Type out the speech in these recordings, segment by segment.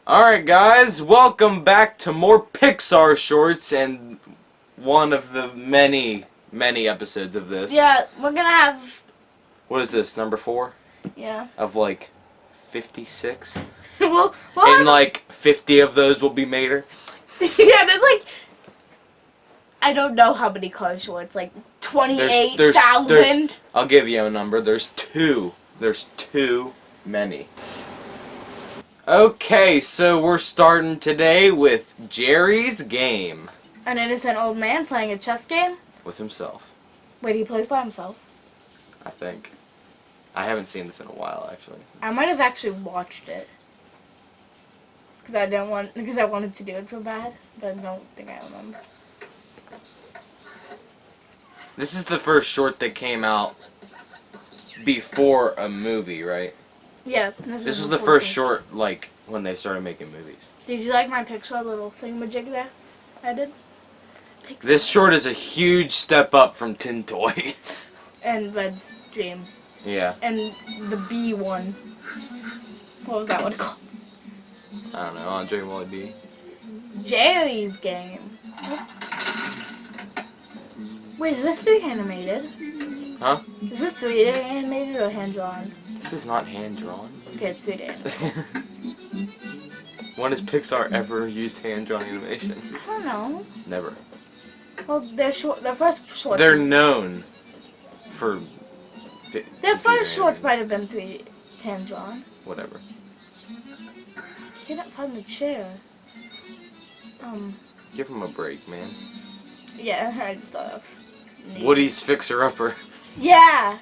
Alright guys, welcome back to more Pixar shorts and one of the many episodes of this. Yeah, we're gonna have... What is this, number 4? Yeah. Of like 56? we'll and like 50 of those will be Mater. Yeah, there's like... I don't know how many car shorts, like 28,000. I'll give you a number, there's 2. There's too many. Okay, so we're starting today with Geri's game. An innocent old man playing a chess game? With himself. Wait, he plays by himself? I think. I haven't seen this in a while, actually. I might have actually watched it. Because I wanted to do it so bad, but I don't think I remember. This is the first short that came out before a movie, right? Yeah. This was the first short, like, when they started making movies. Did you like my Pixar little thingamajig there? I did? Pixar. This short is a huge step up from Tin Toy. And Red's Dream. Yeah. And the B one. What was that one called? I don't know, Andre Wally B. Geri's game. Wait, is this 3D animated? Huh? Is this 3D animated or hand-drawn? This is not hand-drawn. Okay, it's 3D animated. When has Pixar ever used hand-drawn animation? I don't know. Never. Well, their first shorts... They're known for... Their first shorts might have been 3D hand-drawn. Whatever. I cannot find the chair. Give him a break, man. Yeah, I just thought that was neat. Woody's fixer-upper. Yeah!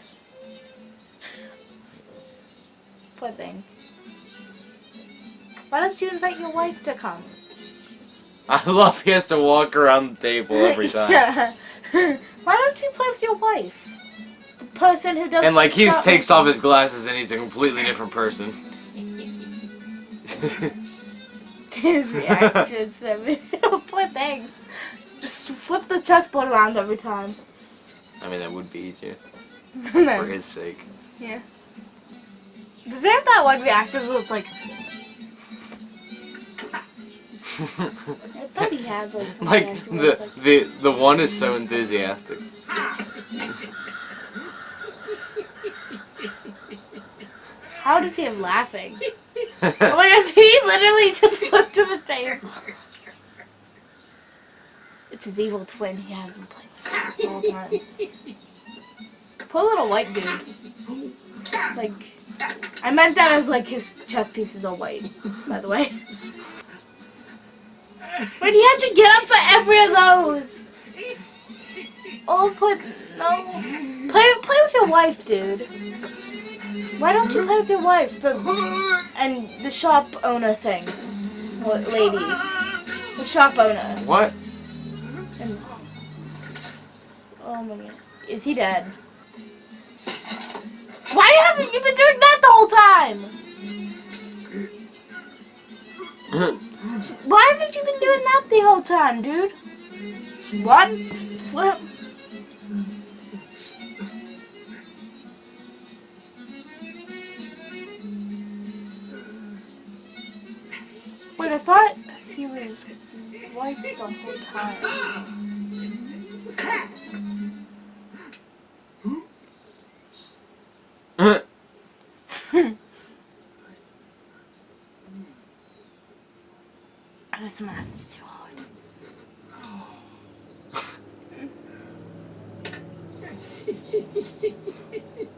Poor thing. Why don't you invite your wife to come? I love he has to walk around the table every time. Yeah. Why don't you play with your wife? The person who doesn't... And like he takes off his glasses and he's a completely different person. His reactions, poor thing. Just flip the chessboard around every time. I mean, that would be easier. No. For his sake. Yeah. Does he have that one reaction where it's like... I thought he had like some like reaction where it's the one is so enthusiastic. How does he have laughing? Oh my gosh, he literally just flipped to the table. It's his evil twin. He has been playing with him the whole time. Poor little white dude. Like, I meant that as like his chess pieces are white, by the way. But he had to get up for every of those. Oh, no. Play with your wife, dude. Why don't you play with your wife? And the shop owner thing. What lady? The shop owner. What? And, oh my god. Is he dead? Why haven't you been doing that the whole time? Why haven't you been doing that the whole time, dude? One, flip. Wait, I thought he was white the whole time. This math is too hard.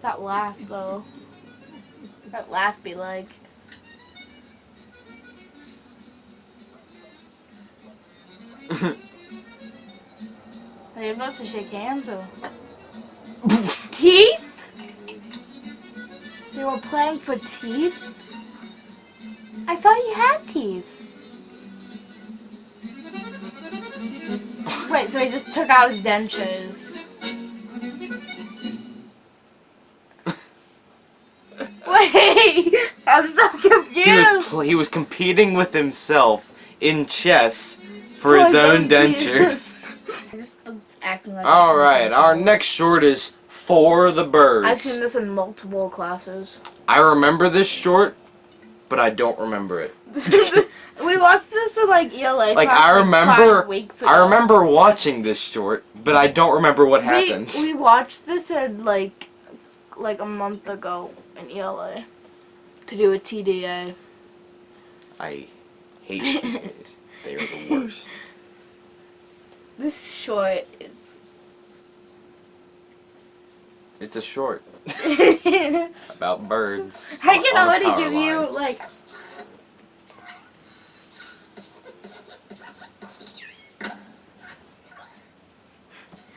That laugh, though. That laugh be like... Are you about to shake hands or... Teeth? They were playing for teeth? I thought he had teeth. Wait, so he just took out his dentures. Wait! I'm so confused! He was competing with himself in chess for his own dentures. I just was acting like... Alright, our next short is For the Birds. I've seen this in multiple classes. I remember this short but I don't remember it. We watched this in like ELA. Like class, I remember, 5 weeks ago. I remember watching this short, but I don't remember what happens. We watched this in like a month ago in ELA to do a TDA. I hate TDAs. They are the worst. This short is. It's a short about birds. I can on a already power give you line. like.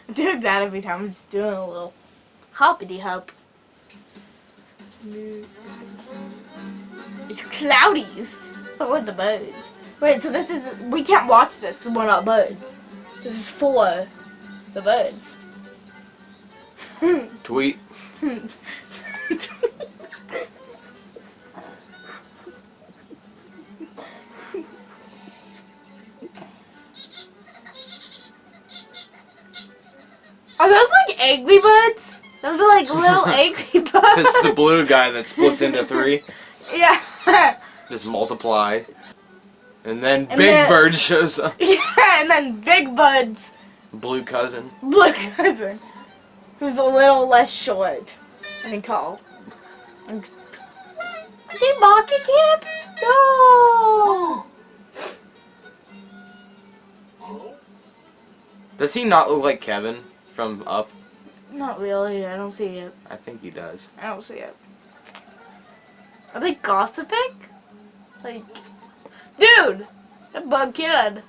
I'm doing that every time. I'm just doing a little hoppity hop. It's cloudies for the birds. Wait, so this is. We can't watch this because we're not birds. This is for the birds. Tweet. Are those like angry birds? Those are like little angry birds. It's the blue guy that splits into 3. Yeah. Just multiply. And then And Big then- Bird shows up. Yeah, and then Big Bud's Blue cousin. blue cousin, who's a little less short and tall. And is he mocking him? No. Does he not look like Kevin from Up? Not really. I don't see it. I think he does. I don't see it. Are they gossiping? Like, dude, that bug kid.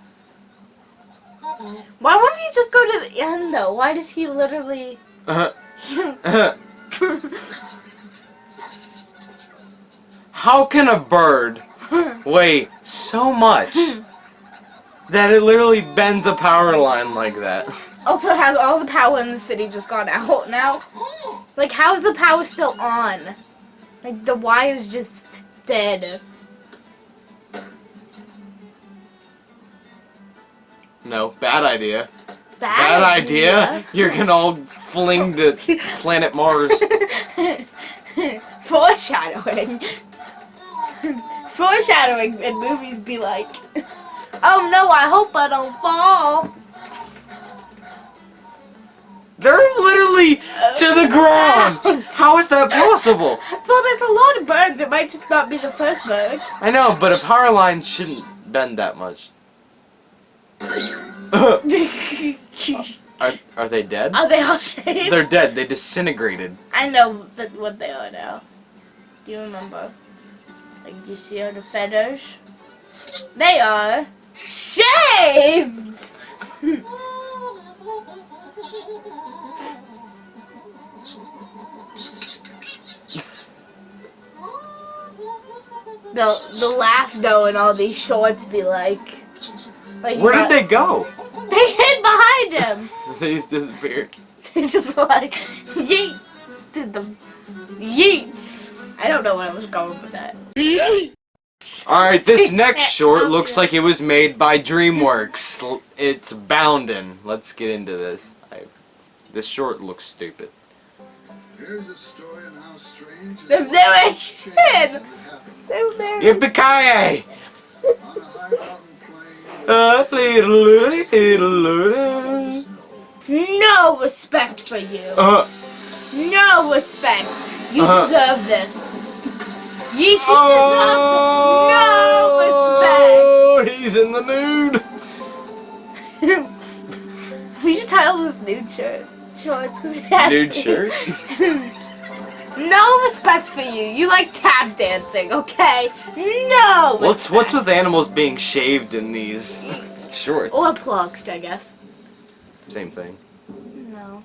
Why wouldn't he just go to the end though? Why did he literally? How can a bird weigh so much that it literally bends a power line like that? Also, has all the power in the city just gone out now? Like, how's the power still on? Like, the wire's just dead. No, bad idea. Bad idea. You're gonna all fling to planet Mars. Foreshadowing. Foreshadowing in movies be like, oh no, I hope I don't fall. They're literally to the ground. How is that possible? Well, there's a lot of birds. It might just not be the first bird. I know, but a power line shouldn't bend that much. Are they dead? Are they all shaved? They're dead. They disintegrated. I know what they are now. Do you remember? Like, do you see all the feathers? They are shaved! the laugh though in all these shorts be like Where did they go? They hid behind him. They just disappeared. They just like yeet did the yeets. I don't know where I was going with that. Alright, this next short looks like it was made by DreamWorks. It's Boundin. Let's get into this. This short looks stupid. Here's a story on how strange They're very shit. They're very Yippee-ki-yay! on a high mountain plain. no respect for you. No respect. You deserve this. You should Oh, he's in the nude. deserve no respect. We should title this nude shirt. Shorts. Nude shirt? No respect for you. You like tap dancing, okay? No. What's with animals being shaved in these shorts? Or plucked, I guess. Same thing. No.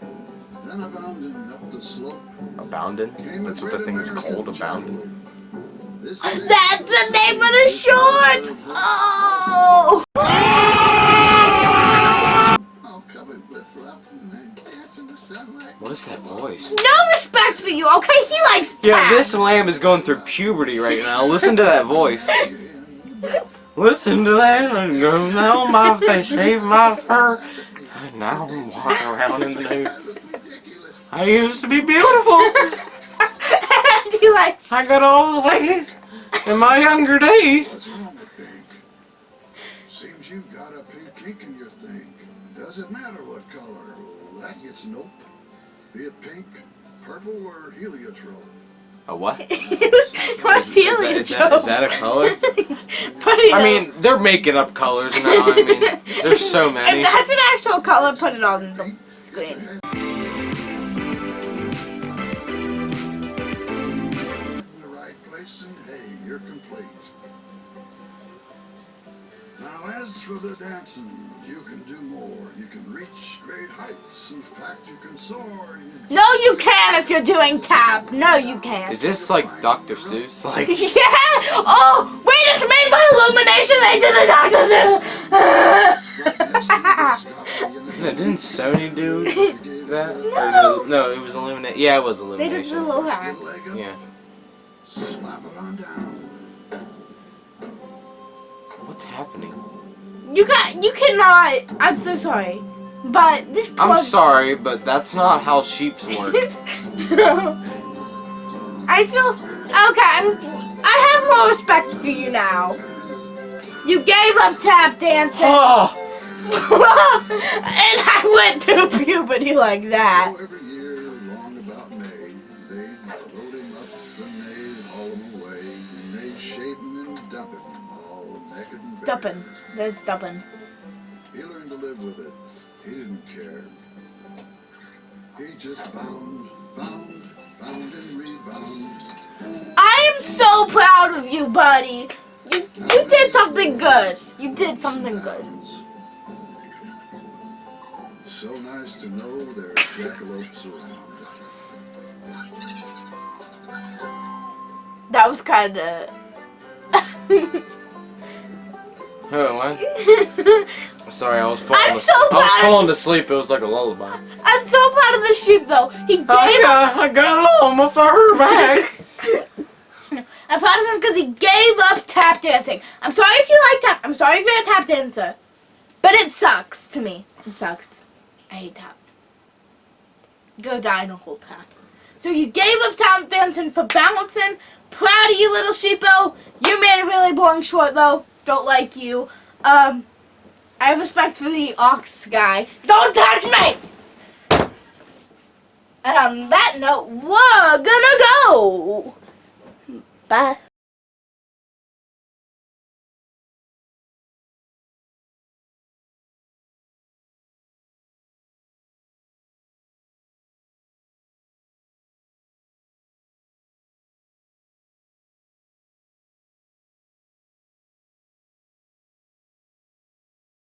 Then a Boundin up the slope. A Boundin? That's what the thing is called, a Boundin. This That's the name of the short. Oh. all covered with fluff and they dance in the sunlight. What is that voice? No respect for you, okay? He likes tap. Yeah, this lamb is going through puberty right now. Listen to that voice. Listen to that. Go down my face, shave my fur. And now I'm walking around in the nude. I used to be beautiful. And he likes. I got all the ladies. in my younger days. What's wrong with pink? Seems you've got a pink ink in your thing. Does it matter what color? That gets nope. Be it pink, purple, or heliotrope. A what? What's heliotrope? Is that a color? I mean, they're making up colors now. I mean, there's so many. If that's an actual color, put it on the screen. In the right place, and hey, you're complete. Now, as for the dancing, you can do more. You can reach great heights. In fact, you can soar. No, you can't if you're doing tap. No, you can't. Is this like Dr. Seuss? Like, Yeah! Oh, wait, it's made by Illumination. They did the Dr. didn't Sony do that? No. Or no, it was Illumination. Yeah, it was They did Illumination. the little hat. Yeah. Slap it on down. What's happening? You cannot. I'm so sorry, but this. I'm sorry, but that's not how sheeps work. I feel okay. I have more respect for you now. You gave up tap dancing, Oh! and I went through puberty like that. So every year, long about May, they'd load him up and they'd haul him away. And they'd shape him and dump him, all naked and bare. Dumpin'. There's dumpin'. He learned to live with it. He didn't care. He just bound and rebound. I am so proud of you, buddy. You did something good. You did something good. So nice to know there's jackalopes around. That was kind of. Oh, what? Sorry, I was falling. I'm so proud. I was falling to sleep. It was like a lullaby. I'm so proud of the sheep, though. He gave up. I got all my fur back. I'm proud of him because he gave up tap dancing. I'm sorry if you like tap. I'm sorry if you're a tap dancer. But it sucks to me. It sucks. I hate tap. Go die in a whole tap. So you gave up tap dancing for balancing. Proud of you, little sheepo. You made a really boring short, though. Don't like you. I have respect for the ox guy. Don't touch me! And on that note, we're gonna go. Bye.